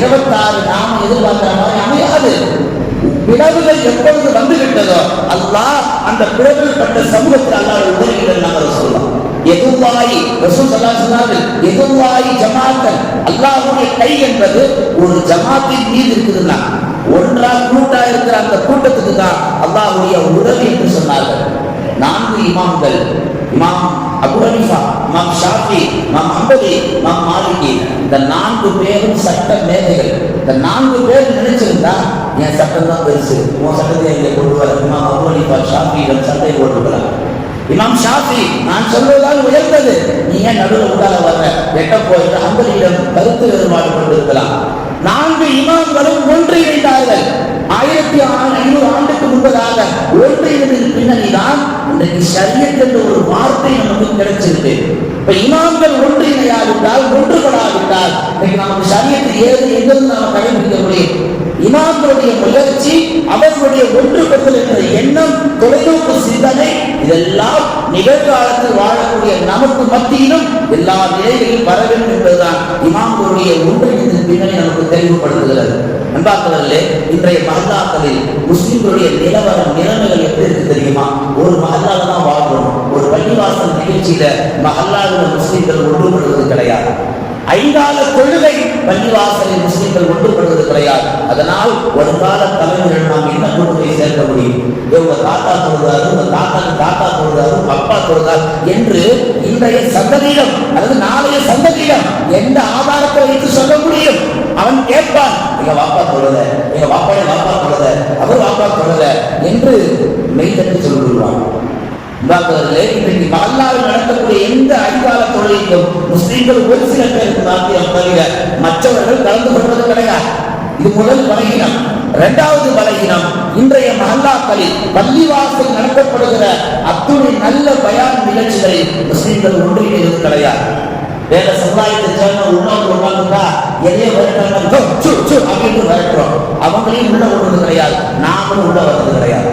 26 நாம எதிர்பார்க்கிற மாதிரி அமையாது. பிளவுகள் எப்பொழுது வந்துவிட்டதோ அல்லாஹ் அந்த பிளவுகள் பட்ட சமூகத்தில் அல்லாஹ் உதவிகள் நாங்கள் சொல்லலாம். எதுவாய் ரசூல் ஸல்லல்லாஹு அலைஹி வஸல்லம் எதுவாய் ஜமாஅத், அல்லாஹ்வுடைய கை என்பது ஒரு ஜமாத்தின் மீது இருக்குதுன்னா ஒன்றா கூட்டா இருக்கிற அந்த கூட்டத்துக்கு தான் அல்லாஹ்வுடைய உதவி என்று சொன்னார்கள். 4 இமாம்கள், இமாம் அபூ ஹனீஃபா, இமாம் ஷாஃபி, இமாம் ஹம்பலி, இமாம் மாலிகி, இந்த 4 பேரும் சட்ட மேதைகள். இந்த 4 பேர் நினைச்சிருந்தா என் சட்டம் தான் பெருசு, உன் சட்டத்தை இங்கே கொண்டு வர இமாம் அபூ ஹனீஃபா ஷாஃபியிடம் சட்டை போட்டுக்கலாம். இமாம் ஷாஃபி நான் சொல்வதால் உயர்ந்தது, நீ ஏன் நடுவில் உண்டாக வர்ற எட்ட போயிட்டு ஹம்பலியிடம் கருத்து வேறுபாடு கொண்டிருக்கலாம். 4 இமாம்களும் ஒன்றிணைந்தார்கள். 1500 ஆண்டுக்கு முன்பதாக ஒன்றிணைந்ததின் பின்னணிதான் இன்றைக்கு ஷரியத் என்ற ஒரு வார்த்தை நமக்கு கிடைச்சிருக்கு. இப்ப இமாம்கள் ஒன்றிணையாவிட்டால், ஒன்றுபடாவிட்டால் இன்னைக்கு நமக்கு ஷரியத் ஏது எங்கிருந்து நாம் கடைபிடிக்க முடியும்? இமாம்களுடைய முயற்சி, அவர்களுடைய ஒன்றுபடுதல் என்ற எண்ணம், தொலைநோக்கு சிந்தனை, இதெல்லாம் நிகழ்காலத்தில் வாழக்கூடிய நமக்கு மத்தியிலும் எல்லா நிலைகளிலும் வர வேண்டும் என்பதுதான் இமாம்களுடைய ஒன்றிணைந்த பின்னணி நமக்கு தெளிவுபடுத்துகிறது. அன்பார்களே, இன்றைய மஹல்லாக்களில் முஸ்லிம்களுடைய நிலைமைகள் எப்படி இருக்கு தெரியுமா? ஒரு மஹல்லால தான் வாழ்றோம். ஒரு பள்ளிவாசல் நிகழ்ச்சியில மஹல்லாவில் முஸ்லிம்கள் ஒன்றுபடுவது கிடையாது. 5 கால கொள்கை பள்ளிவாசலில் முஸ்லிம்கள் ஒன்றுபடுவது கிடையாது. அதனால் ஒரு கால தலைவர்கள் நாம் என்ன கொண்டு போய் சேர்க்க முடியும்? இவங்க தாத்தா தொழுதாரு, உங்க தாத்தாக்கு தாத்தா தொழுதாரு, அப்பா தொழுதார் என்று இன்றைய சந்ததியிடம் அல்லது நாளைய சந்ததியிடம் எந்த ஆதாரத்தை வைத்து சொல்ல முடியும்? அவன் கேட்பான், எங்க வாப்பா தொழுத, எங்க வாப்பாடைய வாப்பா தொழுத, அவர் வாப்பா தொழுத என்று மெய்தட்டு சொல்லிவிடுவான். இன்றைக்கு மஹல்லாவில் நடக்கக்கூடிய எந்த அதிகார தொழிலும் முஸ்லிம்கள் ஒரு சில பேருக்கு மாத்திரம் தவிர மற்றவர்கள் கலந்து கொள்வது கிடையாது. இது முதல் பலகீனம். 2வது பலகீனம், இன்றைய மஹல்லாக்களில் பள்ளிவாசல் நடத்தப்படுகிற அத்துணை நல்ல பயான் நிகழ்ச்சிகளில் முஸ்லிம்கள் ஒன்றிணைவது கிடையாது. வேற சமுதாயத்தை சேர்ந்த உள்ளவங்க உட்கார்ந்துட்டா எதையே வரட்டாங்க அப்படின்னு வரட்டுறோம். அவங்களையும் உள்ள வருவது கிடையாது, நாமளும் உள்ள வருவது கிடையாது.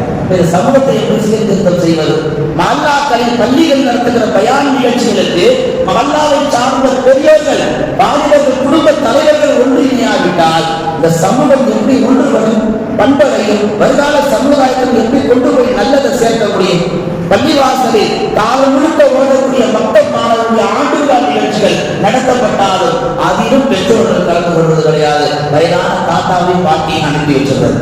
சமூகத்தை எப்படி சீர்திருத்தம் செய்வது? மஹல்லாக்களில் பள்ளிகள் நடத்துகிற பயான் நிகழ்ச்சிகளுக்கு மஹல்லாவை சார்ந்த பெரியவர்கள், வாலிபர்கள், குடும்ப தலைவர்கள் ஒன்றிணையாவிட்டால் இந்த சமூகம் எப்படி ஒன்றுபடும்? பண்பையும் வருகால சமுதாயத்தில் எப்படி கொண்டு போய் நல்லதை சேர்க்க முடியும்? பள்ளிவாசலில் காலம் முழுக்க ஓடக்கூடிய மக்கள் மாணவர்களுடைய ஆண்டுகால நிகழ்ச்சிகள் நடத்தப்பட்டாலும் அதிலும் பெற்றோர்கள் கலந்து கொள்வது கிடையாது. வயதான தாத்தாவையும் பாட்டியும் அனுப்பி வச்சிருந்தது.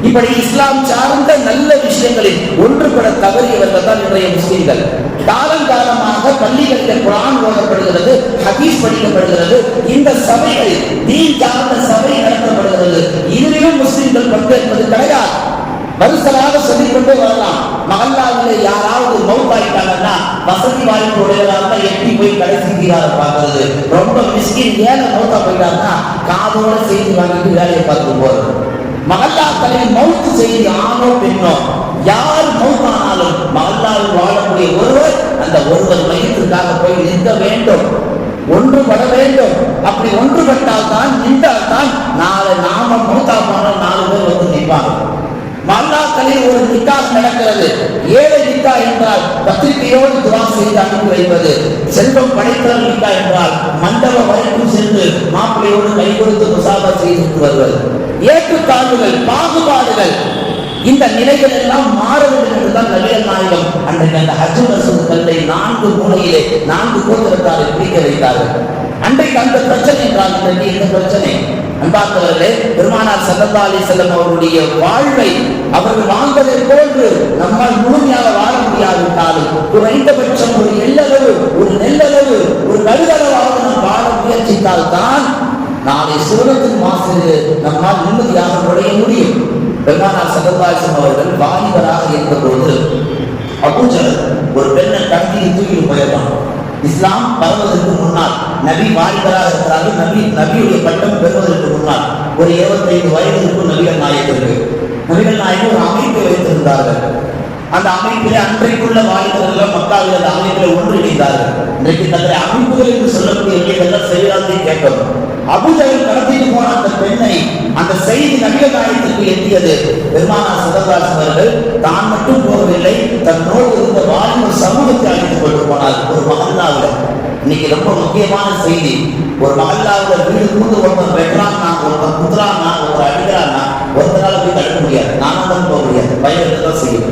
இப்படி இஸ்லாம் சார்ந்த நல்ல விஷயங்களில் ஒன்றுபட தவறியவர்கள் தான் இன்றைய முஸ்லிம்கள். காலங்காலமாக பள்ளிகளில் குர்ஆன் ஓதப்படுகிறது, ஹதீஸ் படிக்கப்படுகிறது, இந்த சபைகளில் தீன் சார்ந்த சபை நடத்தப்படுகிறது. இதிலும் முஸ்லிம்கள் பங்கேற்பது கிடையாது. வரிசலாக சொல்லிக்கொண்டே வரலாம். மஹல்லாவிலே யாராவது மௌத்தாயிட்டாங்கன்னா வசதி வாய்ப்பு உடையவராக எட்டி போய் கடைசி தீராக பார்க்கறது. ரொம்ப மிஸ்கின் ஏழை மௌத்தா போயிட்டாங்கன்னா காதோட செய்தி வாங்கிட்டு வேலையை பார்த்து போறது. மஹல்லாக்களில் மௌத்து செய்தி ஆணோ பெண்ணோ யார் மௌத்தானாலும் மஹல்லாவில் வாழக்கூடிய ஒருவர் அந்த ஒருவர் மையத்திற்காக போய் நிற்க வேண்டும், ஒன்றுபட வேண்டும். அப்படி ஒன்றுபட்டால் தான், நின்றால் தான் நாளை நாம மௌத்தா போனால் 4 பேர் வந்து நிற்பாங்க. மஹல்லாக்களில் ஒரு நிக்காஹ் நடக்கிறது. ஏழை நிக்காஹ் என்றால் பத்திரிகையோடு துவா செய்து அனுப்பி வைப்பது. செல்வம் படைத்தல் நிக்காஹ் என்றால் மண்டபம் வரைக்கும் சென்று மாப்பிள்ளையோடு கை கொடுத்து முசாபா செய்து வருவது. ஏற்றுத்தாழ்வுகள், பாகுபாடுகள், இந்த நிலைகள் எல்லாம் மாற வேண்டும் என்றுதான் நபிகள் நாயகம் அன்றைக்கு அந்த ஹஜ் ரசூல் கல்லை 4 மூலையிலே 4 கோத்திரத்தாரை பிரிக்க வைத்தார்கள். அன்றைக்கு அந்த பிரச்சனை என்றால் இன்றைக்கு இந்த பிரச்சனை. அன்பார்ந்தவர்களே, பெருமானார் ஸல்லல்லாஹு அலைஹி வஸல்லம் அவருடைய வாழ்வை அவர்கள் வாழ்ந்ததை போன்று நம்மால் முழுமையாக வாழ முடியாவிட்டாலும் குறைந்தபட்சம் ஒரு எள்ளளவு, ஒரு நெல்லளவு, ஒரு நடுகளவாக நாம் வாழ முயற்சித்தால் தான் நாளை சூரத்தின் மாசில் நம்மால் நிம்மதியாக நுழைய முடியும். பெருமானார் ஸல்லல்லாஹு அலைஹி வஸல்லம் அவர்கள் வாலிபராக இருந்தபோது அபூ ஜஹல் ஒரு பெண்ணை கட்டியில் தூக்கிட்டு போயிருந்தான். இஸ்லாம் பரவுவதற்கு முன்னால், நபி வாலிபராக இருக்கிறார்கள், நபியுடைய பட்டம் பெறுவதற்கு முன்னால் ஒரு 25 வயதிற்கும் நபிகள் நாயகத்திற்கு நபிகள் நாயகம் ஒரு அமைப்பை வைத்திருந்தார்கள். அந்த அமைப்பிலே அன்றைக்குள்ள வாலிபர்கள் மக்காவில் அந்த அமைப்பில் ஒன்றிணைந்தார்கள். இன்றைக்கு தன்னுடைய அமைப்புகள் என்று சொல்லக்கூடிய செய்தி கேட்கும். அபூ ஜஹல் கடத்திட்டு போன அந்த பெண்ணை அந்த செய்தி நபிகள் நாயகத்திற்கு எட்டியது. பெருமானார் ஸல்லல்லாஹு அலைஹி வஸல்லம் அவர்கள் தான் மட்டும் போகவில்லை, தன்னோடு இருந்த வாலிப சமூகத்தை அழைத்துக் கொண்டு போனார். ஒரு மஹல்லாவில் இன்னைக்கு ரொம்ப முக்கியமான செய்தி. ஒரு மஹல்லாவில் வீடு கூண்டு ஒருத்தன் வெட்டுறான், நான் ஒரு குத்துறான்னா ஒருத்தர் அடிக்கிறான்னா ஒருத்தரால போய் தடுக்க முடியாது, நானும் தான் போக முடியாது, பயம் தான் செய்யும்.